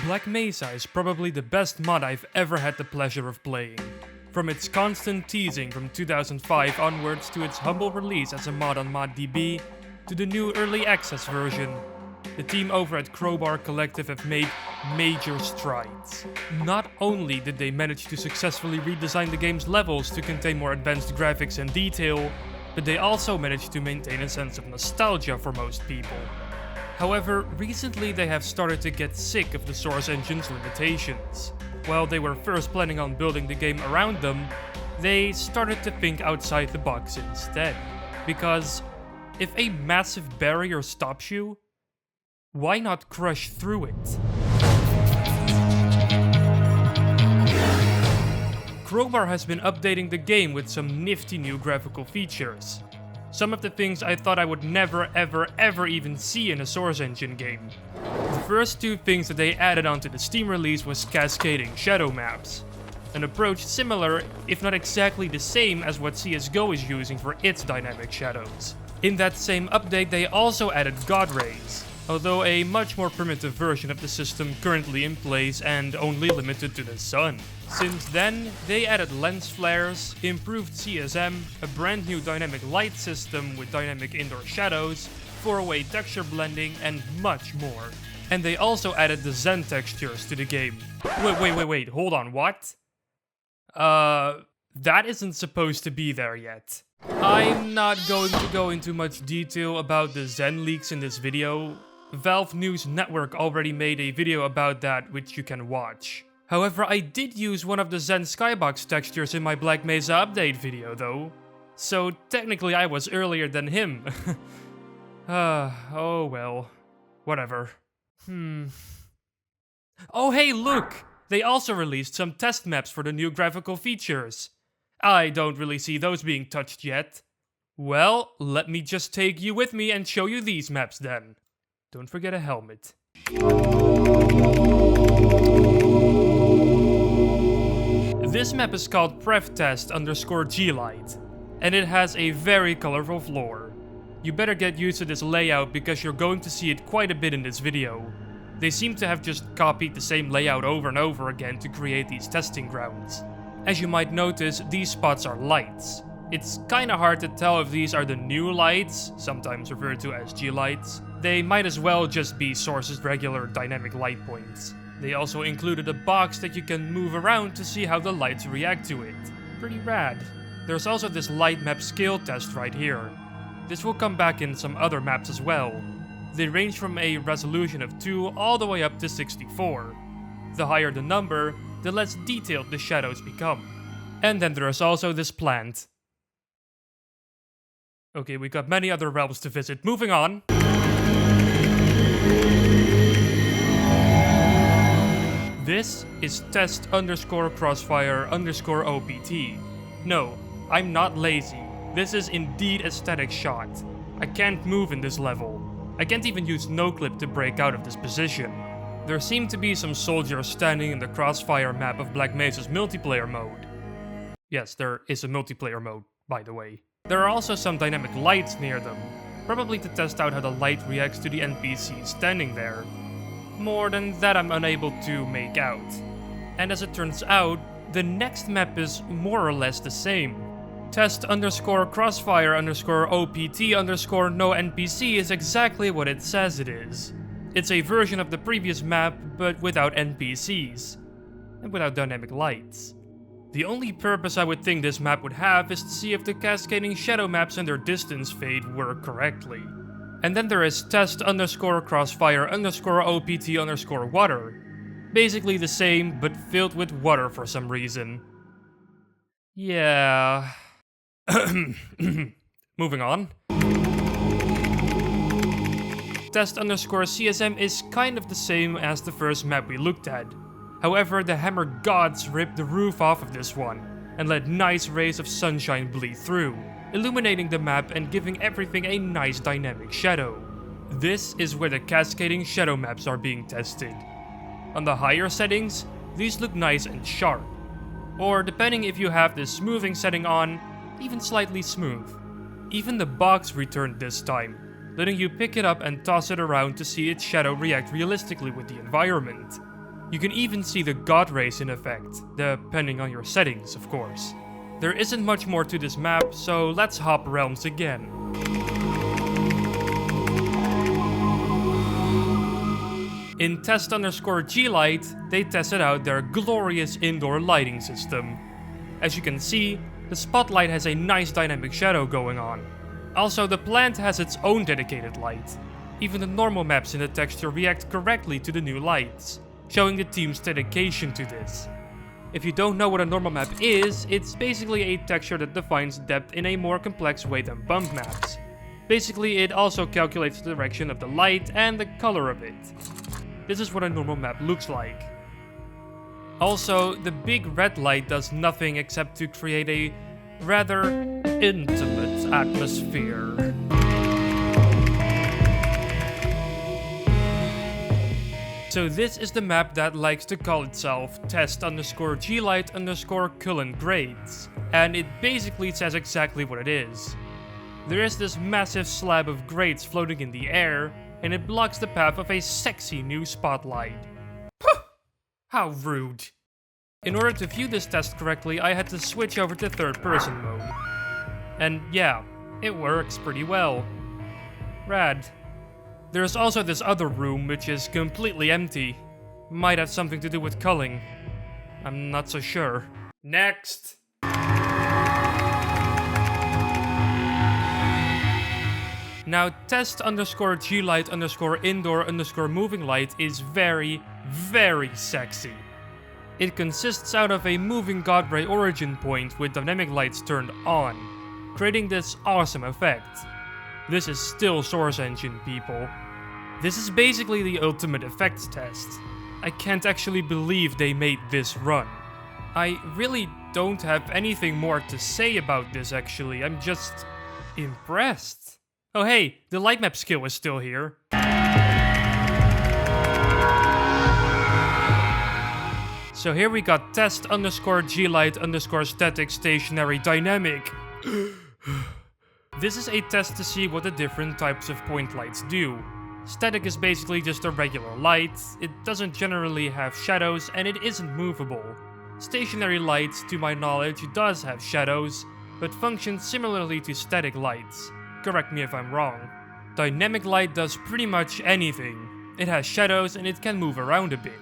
Black Mesa is probably the best mod I've ever had the pleasure of playing. From its constant teasing from 2005 onwards to its humble release as a mod on ModDB, to the new early access version, the team over at Crowbar Collective have made major strides. Not only did they manage to successfully redesign the game's levels to contain more advanced graphics and detail, but they also managed to maintain a sense of nostalgia for most people. However, recently they have started to get sick of the Source Engine's limitations. While they were first planning on building the game around them, they started to think outside the box instead. Because if a massive barrier stops you, why not crush through it? Crowbar has been updating the game with some nifty new graphical features. Some of the things I thought I would never ever even see in a Source Engine game. The first two things that they added onto the Steam release was cascading shadow maps. An approach similar, if not exactly the same as what CSGO is using for its dynamic shadows. In that same update they also added God Rays, although a much more primitive version of the system currently in place and only limited to the sun. Since then, they added lens flares, improved CSM, a brand new dynamic light system with dynamic indoor shadows, 4-way texture blending, and much more. And they also added the Zen textures to the game. Wait, hold on, what? That isn't supposed to be there yet. I'm not going to go into much detail about the Zen leaks in this video. Valve News Network already made a video about that which you can watch. However, I did use one of the Zen skybox textures in my Black Mesa update video though. So technically I was earlier than him. Oh well. Whatever. Oh hey look! They also released some test maps for the new graphical features. I don't really see those being touched yet. Well, let me just take you with me and show you these maps then. Don't forget a helmet. This map is called PrefTest_G-Light, and it has a very colorful floor. You better get used to this layout because you're going to see it quite a bit in this video. They seem to have just copied the same layout over and over again to create these testing grounds. As you might notice, these spots are lights. It's kinda hard to tell if these are the new lights, sometimes referred to as G-lights. They might as well just be Source's regular dynamic light points. They also included a box that you can move around to see how the lights react to it. Pretty rad. There's also this light map scale test right here. This will come back in some other maps as well. They range from a resolution of 2 all the way up to 64. The higher the number, the less detailed the shadows become. And then there's also this plant. Okay, we got many other realms to visit. Moving on. This is test_crossfire_OPT. No, I'm not lazy. This is indeed a static shot. I can't move in this level. I can't even use no-clip to break out of this position. There seem to be some soldiers standing in the Crossfire map of Black Mesa's multiplayer mode. Yes, there is a multiplayer mode, by the way. There are also some dynamic lights near them, probably to test out how the light reacts to the NPCs standing there. More than that I'm unable to make out. And as it turns out, the next map is more or less the same. Test_crossfire_OPT_no NPC is exactly what it says it is. It's a version of the previous map, but without NPCs. And without dynamic lights. The only purpose I would think this map would have is to see if the cascading shadow maps and their distance fade work correctly. And then there is test_crossfire_OPT_water. Basically the same, but filled with water for some reason. Yeah. Moving on. Test_CSM is kind of the same as the first map we looked at. However, the Hammer Gods ripped the roof off of this one, and let nice rays of sunshine bleed through, illuminating the map and giving everything a nice dynamic shadow. This is where the cascading shadow maps are being tested. On the higher settings, these look nice and sharp. Or depending if you have the smoothing setting on, even slightly smooth. Even the box returned this time, letting you pick it up and toss it around to see its shadow react realistically with the environment. You can even see the god rays in effect, depending on your settings, of course. There isn't much more to this map, so let's hop realms again. In test_G-Light, they tested out their glorious indoor lighting system. As you can see, the spotlight has a nice dynamic shadow going on. Also, the plant has its own dedicated light. Even the normal maps in the texture react correctly to the new lights, showing the team's dedication to this. If you don't know what a normal map is, it's basically a texture that defines depth in a more complex way than bump maps. Basically, it also calculates the direction of the light and the color of it. This is what a normal map looks like. Also, the big red light does nothing except to create a rather intimate atmosphere. So this is the map that likes to call itself test_G-Light_Cullen grades, and it basically says exactly what it is. There is this massive slab of grades floating in the air, and it blocks the path of a sexy new spotlight. How rude. In order to view this test correctly, I had to switch over to third-person mode. And yeah, it works pretty well. Rad. There's also this other room which is completely empty. Might have something to do with culling. I'm not so sure. Next! Now, test_G-Light_indoor_moving light is very, very sexy. It consists out of a moving god ray origin point with dynamic lights turned on, creating this awesome effect. This is still Source Engine, people. This is basically the ultimate effects test. I can't actually believe they made this run. I really don't have anything more to say about this actually, I'm just impressed. Oh hey, the light map skill is still here. So here we got test_G-Light_static stationary dynamic. This is a test to see what the different types of point lights do. Static is basically just a regular light, it doesn't generally have shadows and it isn't movable. Stationary light, to my knowledge, does have shadows, but functions similarly to static lights. Correct me if I'm wrong. Dynamic light does pretty much anything. It has shadows and it can move around a bit.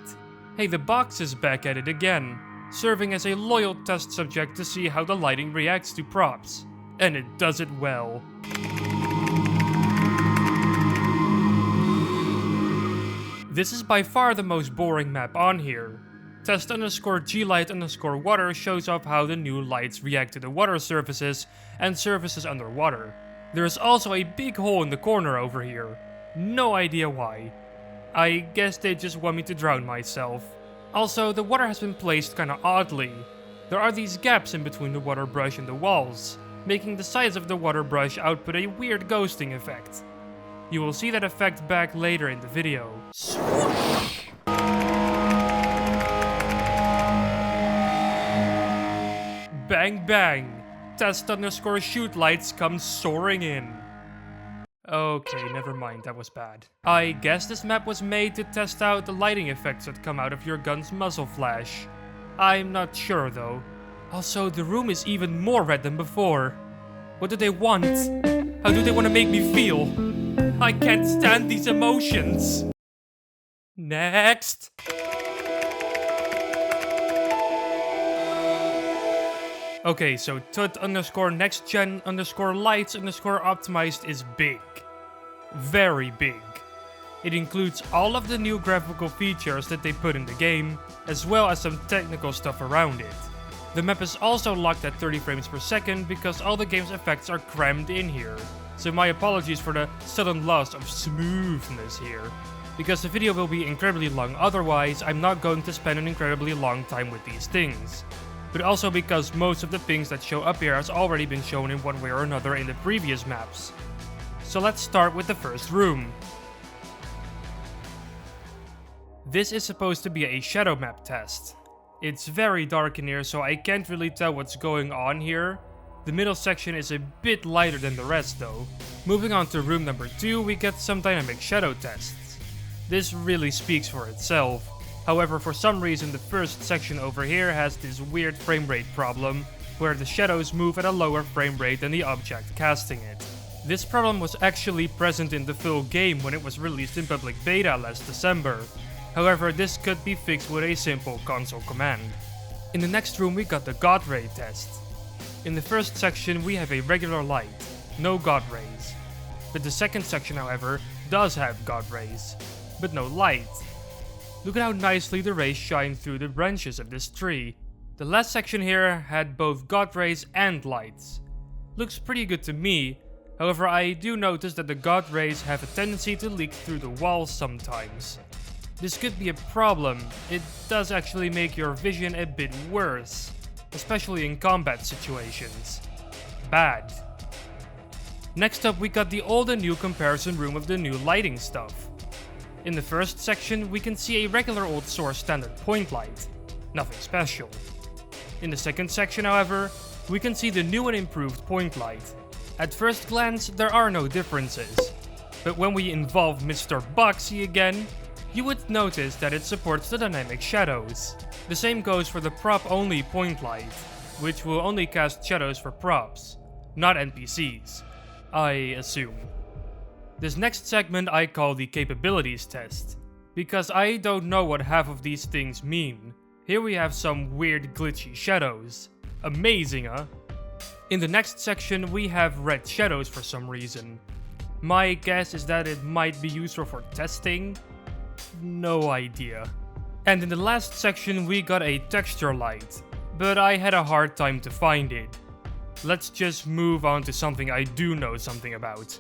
Hey, the box is back at it again, serving as a loyal test subject to see how the lighting reacts to props. And it does it well. This is by far the most boring map on here. Test_G-Light_water shows off how the new lights react to the water surfaces and surfaces underwater. There is also a big hole in the corner over here. No idea why. I guess they just want me to drown myself. Also, the water has been placed kinda oddly. There are these gaps in between the water brush and the walls, making the sides of the water brush output a weird ghosting effect. You will see that effect back later in the video. Swoosh! Bang bang! Test_shoot lights come soaring in. Okay, never mind, that was bad. I guess this map was made to test out the lighting effects that come out of your gun's muzzle flash. I'm not sure though. Also, the room is even more red than before. What do they want? How do they want to make me feel? I can't stand these emotions. Next. Okay, so tut_nextgen_lights_optimized is big. Very big. It includes all of the new graphical features that they put in the game, as well as some technical stuff around it. The map is also locked at 30 frames per second because all the game's effects are crammed in here. So my apologies for the sudden loss of smoothness here. Because the video will be incredibly long otherwise, I'm not going to spend an incredibly long time with these things. But also because most of the things that show up here has already been shown in one way or another in the previous maps. So let's start with the first room. This is supposed to be a shadow map test. It's very dark in here, so I can't really tell what's going on here. The middle section is a bit lighter than the rest though. Moving on to room number 2, we get some dynamic shadow tests. This really speaks for itself. However, for some reason the first section over here has this weird frame rate problem, where the shadows move at a lower frame rate than the object casting it. This problem was actually present in the full game when it was released in public beta last December. However, this could be fixed with a simple console command. In the next room we got the God Ray test. In the first section we have a regular light, no God Rays. But the second section, however, does have God Rays, but no light. Look at how nicely the rays shine through the branches of this tree. The last section here had both God Rays and lights. Looks pretty good to me, however I do notice that the God Rays have a tendency to leak through the walls sometimes. This could be a problem, it does actually make your vision a bit worse, especially in combat situations. Bad. Next up we got the old and new comparison room of the new lighting stuff. In the first section we can see a regular old source standard point light, nothing special. In the second section, however, we can see the new and improved point light. At first glance there are no differences, but when we involve Mr. Boxy again, you would notice that it supports the dynamic shadows. The same goes for the prop only point light, which will only cast shadows for props, not NPCs, I assume. This next segment I call the capabilities test, because I don't know what half of these things mean. Here we have some weird glitchy shadows. Amazing, huh? In the next section we have red shadows for some reason. My guess is that it might be useful for testing? No idea. And in the last section we got a texture light, but I had a hard time to find it. Let's just move on to something I do know something about.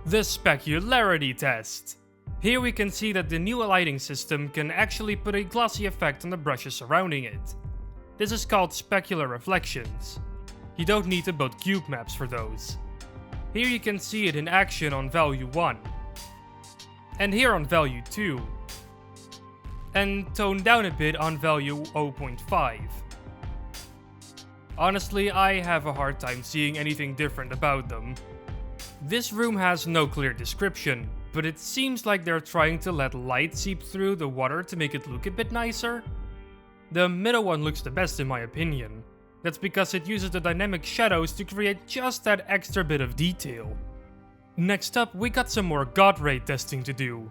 The specularity test. Here we can see that the new lighting system can actually put a glossy effect on the brushes surrounding it. This is called specular reflections. You don't need to build cube maps for those. Here you can see it in action on value 1. And here on value 2. And toned down a bit on value 0.5. Honestly, I have a hard time seeing anything different about them. This room has no clear description, but it seems like they're trying to let light seep through the water to make it look a bit nicer. The middle one looks the best in my opinion. That's because it uses the dynamic shadows to create just that extra bit of detail. Next up, we got some more God Ray testing to do.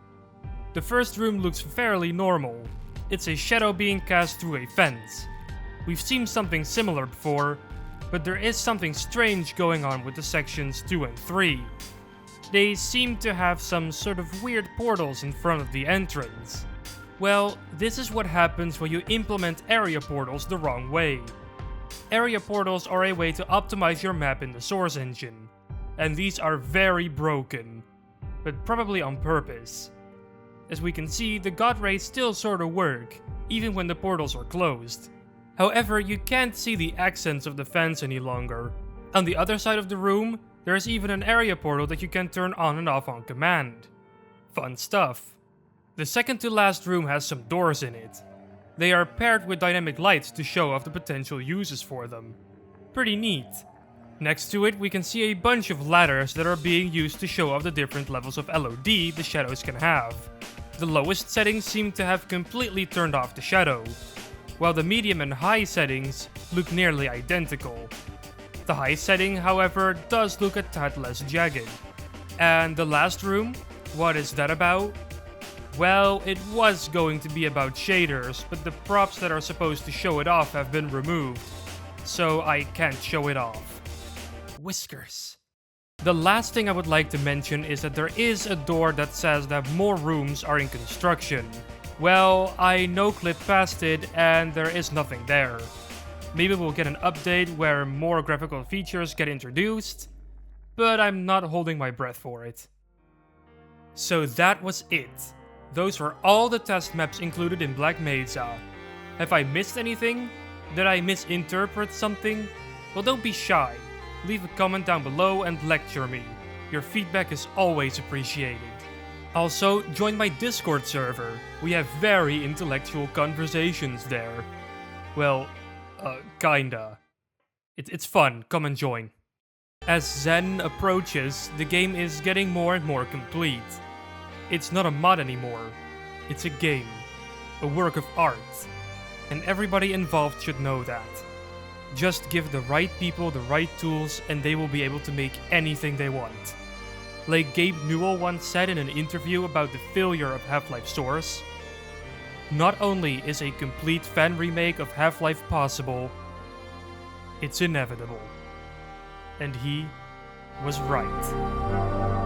The first room looks fairly normal. It's a shadow being cast through a fence. We've seen something similar before, but there is something strange going on with the sections 2 and 3. They seem to have some sort of weird portals in front of the entrance. Well, this is what happens when you implement area portals the wrong way. Area portals are a way to optimize your map in the source engine, and these are very broken, but probably on purpose. As we can see, the God Rays still sorta work, even when the portals are closed. However, you can't see the accents of the fence any longer. On the other side of the room, there is even an area portal that you can turn on and off on command. Fun stuff. The second to last room has some doors in it. They are paired with dynamic lights to show off the potential uses for them. Pretty neat. Next to it, we can see a bunch of ladders that are being used to show off the different levels of LOD the shadows can have. The lowest settings seem to have completely turned off the shadow, while the medium and high settings look nearly identical. The high setting, however, does look a tad less jagged. And the last room? What is that about? Well, it was going to be about shaders, but the props that are supposed to show it off have been removed, so I can't show it off. Whiskers. The last thing I would like to mention is that there is a door that says that more rooms are in construction. Well, I no-clipped past it and there is nothing there. Maybe we'll get an update where more graphical features get introduced, but I'm not holding my breath for it. So that was it. Those were all the test maps included in Black Mesa. Have I missed anything? Did I misinterpret something? Well, don't be shy. Leave a comment down below and lecture me. Your feedback is always appreciated. Also, join my Discord server. We have very intellectual conversations there. Well, kinda. It's fun, come and join. As Zen approaches, the game is getting more and more complete. It's not a mod anymore, it's a game. a work of art, and everybody involved should know that. Just give the right people the right tools and they will be able to make anything they want. Like Gabe Newell once said in an interview about the failure of Half-Life Source, not only is a complete fan remake of Half-Life possible, it's inevitable. And he was right.